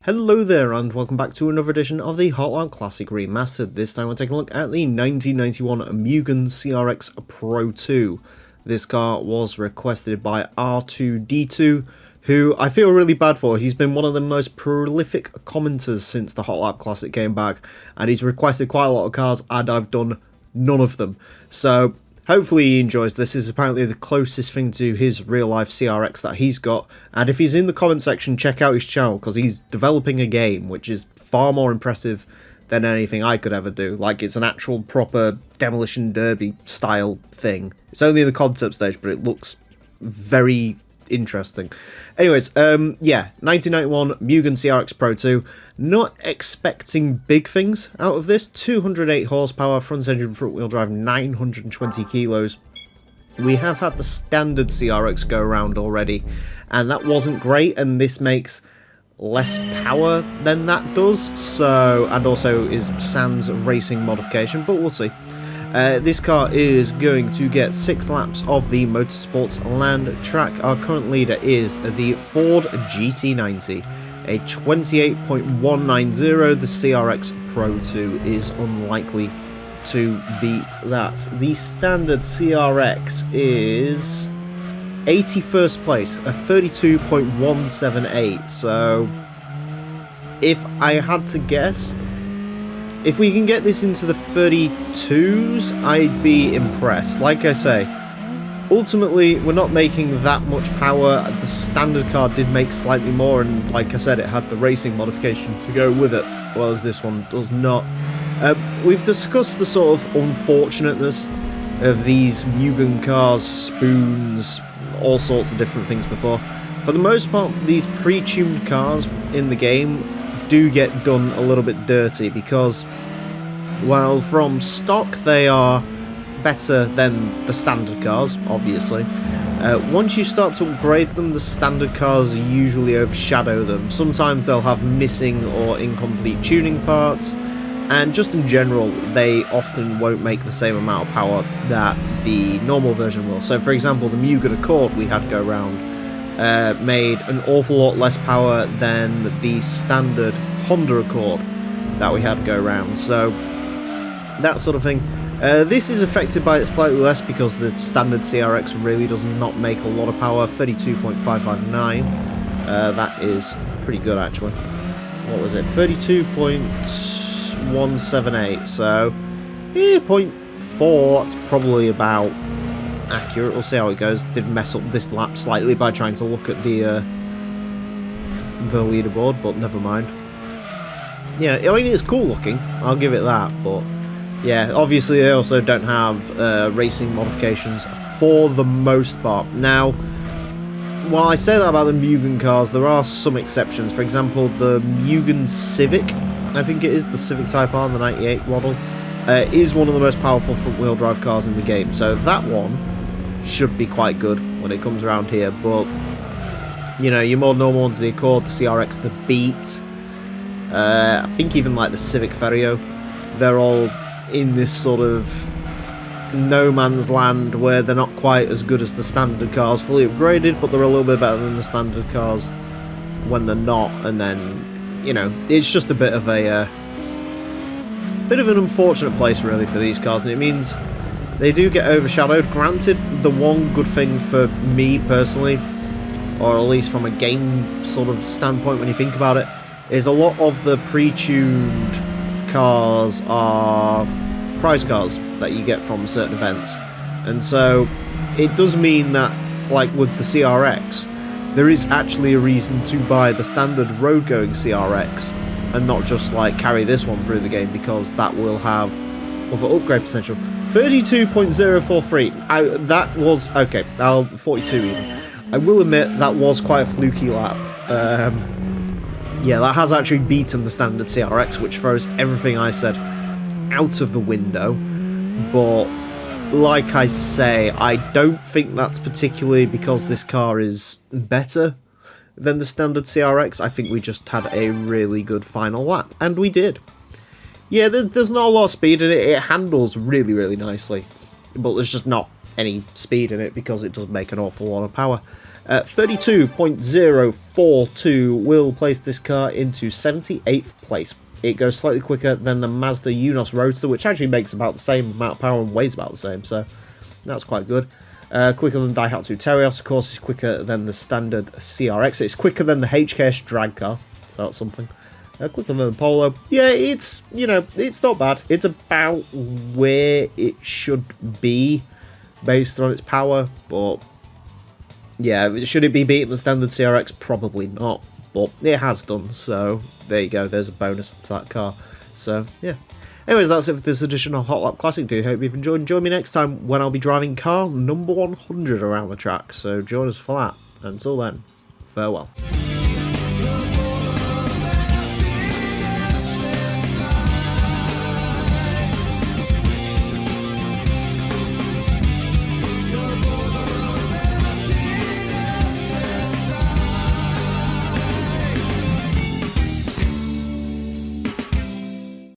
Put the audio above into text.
Hello there and welcome back to another edition of the Hotline Classic Remastered. This time we're taking a look at the 1991 Mugen CRX Pro 2. This car was requested by R2D2, who I feel really bad for. He's been one of the most prolific commenters since the Hot Lap Classic came back, and he's requested quite a lot of cars and I've done none of them. So hopefully he enjoys this. This is apparently the closest thing to his real-life CRX that he's got. And if he's in the comment section, check out his channel, because he's developing a game, which is far more impressive than anything I could ever do. Like, it's an actual proper Demolition Derby style thing. It's only in the concept stage, but it looks very interesting. Anyways, yeah, 1991 Mugen CRX Pro 2. Not expecting big things out of this. 208 horsepower, front engine, front wheel drive, 920 kilos. We have had the standard CRX go around already, and that wasn't great, and this makes less power than that does, so, and also is sans racing modification, but we'll see. This car is going to get 6 laps of the Motorsports Land track. Our current leader is the Ford GT90, a 28.190. The CRX Pro 2 is unlikely to beat that. The standard CRX is 81st place, a 32.178. So, if I had to guess, if we can get this into the 32s, I'd be impressed. Like I say, ultimately, we're not making that much power. The standard car did make slightly more, and like I said, it had the racing modification to go with it, whereas this one does not. We've discussed the sort of unfortunateness of these Mugen cars, spoons, all sorts of different things before. For the most part, these pre-tuned cars in the game do get done a little bit dirty, because while from stock they are better than the standard cars, obviously, once you start to upgrade them, the standard cars usually overshadow them. Sometimes they'll have missing or incomplete tuning parts, and just in general they often won't make the same amount of power that the normal version will. So for example, the Mugen Accord we had go round made an awful lot less power than the standard Honda Accord that we had go round. So that sort of thing. This is affected by it slightly less because the standard CRX really does not make a lot of power. 32.559. That is pretty good actually. What was it? 32.178. So yeah, 0.4. That's probably about accurate. We'll see how it goes. Did mess up this lap slightly by trying to look at the leaderboard, but never mind. Yeah, I mean, it's cool looking, I'll give it that, but yeah, obviously they also don't have racing modifications for the most part. Now, while I say that about the Mugen cars, there are some exceptions. For example, the Mugen Civic, I think it is, the Civic Type R, the 98 model, is one of the most powerful front-wheel drive cars in the game, so that one should be quite good when it comes around here. But you know, your more normal ones, the Accord, the CRX, the Beat, I think even like the Civic Ferio, they're all in this sort of no man's land where they're not quite as good as the standard cars fully upgraded, but they're a little bit better than the standard cars when they're not. And then, you know, it's just a bit of an unfortunate place really for these cars, and it means they do get overshadowed. Granted, the one good thing for me personally, or at least from a game sort of standpoint when you think about it, is a lot of the pre-tuned cars are prize cars that you get from certain events. And so it does mean that, like with the CRX, there is actually a reason to buy the standard road-going CRX and not just like carry this one through the game, because that will have other upgrade potential. 32.043. That was okay. 42 even. I will admit that was quite a fluky lap. Yeah, that has actually beaten the standard CRX, which throws everything I said out of the window. But like I say, I don't think that's particularly because this car is better than the standard CRX. I think we just had a really good final lap, and we did. Yeah, there's not a lot of speed in it. It handles really, really nicely, but there's just not any speed in it because it doesn't make an awful lot of power. 32.042 will place this car into 78th place. It goes slightly quicker than the Mazda Unos Roadster, which actually makes about the same amount of power and weighs about the same, so that's quite good. Quicker than Daihatsu Terios, of course. It's quicker than the standard CRX. It's quicker than the HKS drag car, so that's something. Quicker than the Polo. Yeah, it's, you know, it's not bad. It's about where it should be based on its power, but yeah, should it be beating the standard CRX? Probably not, but it has done, so there you go. There's a bonus to that car. So, yeah. Anyways, that's it for this edition of Hot Lap Classic. Do hope you've enjoyed. Join me next time when I'll be driving car number 100 around the track, so join us for that. Until then, farewell.